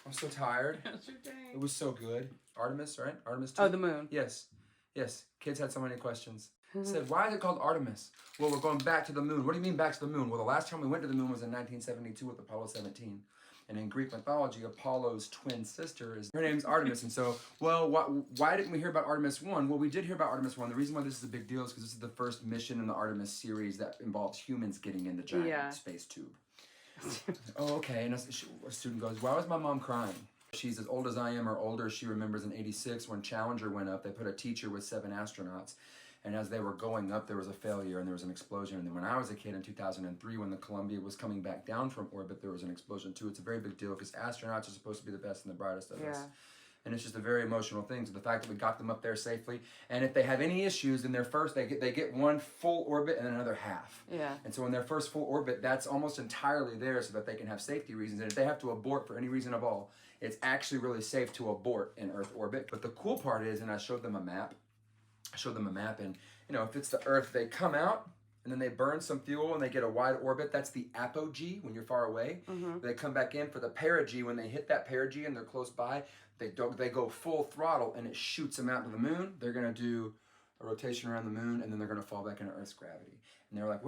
I'm so tired. How's your day? It was so good. Artemis, right? Artemis 2? Oh, the moon. Yes. Yes. Kids had so many questions. Said, why is it called Artemis? Well, we're going back to the moon. What do you mean back to the moon? Well, the last time we went to the moon was in 1972 with Apollo 17. And in Greek mythology, Apollo's twin sister her name's Artemis. And so, well, why didn't we hear about Artemis 1? Well, we did hear about Artemis 1. The reason why this is a big deal is because this is the first mission in the Artemis series that involves humans getting in the giant space tube. Oh, okay. And a student goes, why was my mom crying? She's as old as I am or older. She remembers in 86 when Challenger went up, they put a teacher with 7 astronauts. And as they were going up, there was a failure and there was an explosion. And then when I was a kid in 2003, when the Columbia was coming back down from orbit, there was an explosion too. It's a very big deal because astronauts are supposed to be the best and the brightest of us. And it's just a very emotional thing. So the fact that we got them up there safely, and if they have any issues in their first, they get one full orbit and then another half. Yeah. And so in their first full orbit, that's almost entirely there so that they can have safety reasons. And if they have to abort for any reason at all, it's actually really safe to abort in Earth orbit. But the cool part is, and I showed them a map, and if it's the Earth, they come out and then they burn some fuel and they get a wide orbit. That's the apogee when you're far away. They come back in for the perigee. When they hit that perigee and they're close by, they go full throttle and it shoots them out to the moon. They're gonna do a rotation around the moon and then they're gonna fall back into Earth's gravity. And they're like,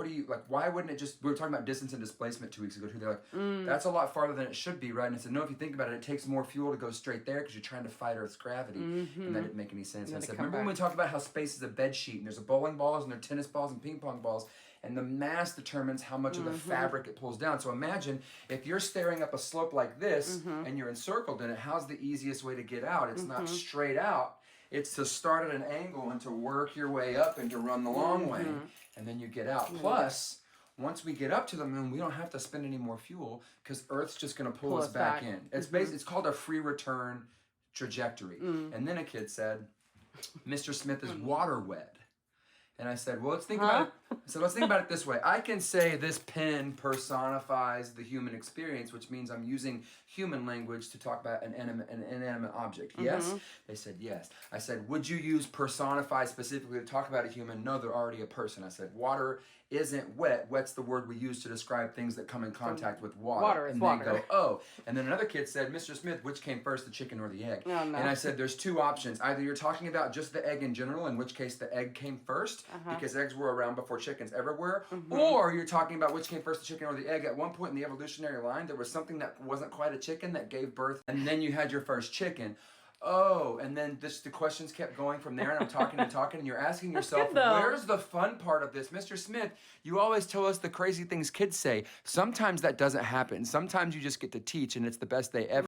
why wouldn't it just, we were talking about distance and displacement 2 weeks ago too. They're like, that's a lot farther than it should be, right? And I said, no, if you think about it, it takes more fuel to go straight there because you're trying to fight Earth's gravity. And that didn't make any sense. And I said, remember when we talked about how space is a bed sheet and there's a bowling balls and there are tennis balls and ping pong balls and the mass determines how much of the fabric it pulls down. So imagine if you're staring up a slope like this and you're encircled in it, how's the easiest way to get out? It's not straight out. It's to start at an angle and to work your way up and to run the long way. And then you get out. Plus, once we get up to the moon, we don't have to spend any more fuel because Earth's just going to pull us back in. It's it's called a free return trajectory. And then a kid said, Mr. Smith is water wed. And I said, well, let's think about it. So let's think about it this way. I can say this pen personifies the human experience, which means I'm using human language to talk about an inanimate object. Yes? They said yes. I said, would you use personify specifically to talk about a human? No, they're already a person. I said, water isn't wet. Wet's the word we use to describe things that come in contact with water. Water is water. And they go, oh. And then another kid said, Mr. Smith, which came first, the chicken or the egg? Oh, no. And I said, there's 2 options. Either you're talking about just the egg in general, in which case the egg came first, because eggs were around before chickens ever were, or you're talking about which came first, the chicken or the egg. At one point in the evolutionary line, there was something that wasn't quite a chicken that gave birth, and then you had your first chicken. Oh, and then the questions kept going from there, and I'm talking and talking, and you're asking yourself, where's the fun part of this? Mr. Smith, you always tell us the crazy things kids say. Sometimes that doesn't happen. Sometimes you just get to teach, and it's the best day ever.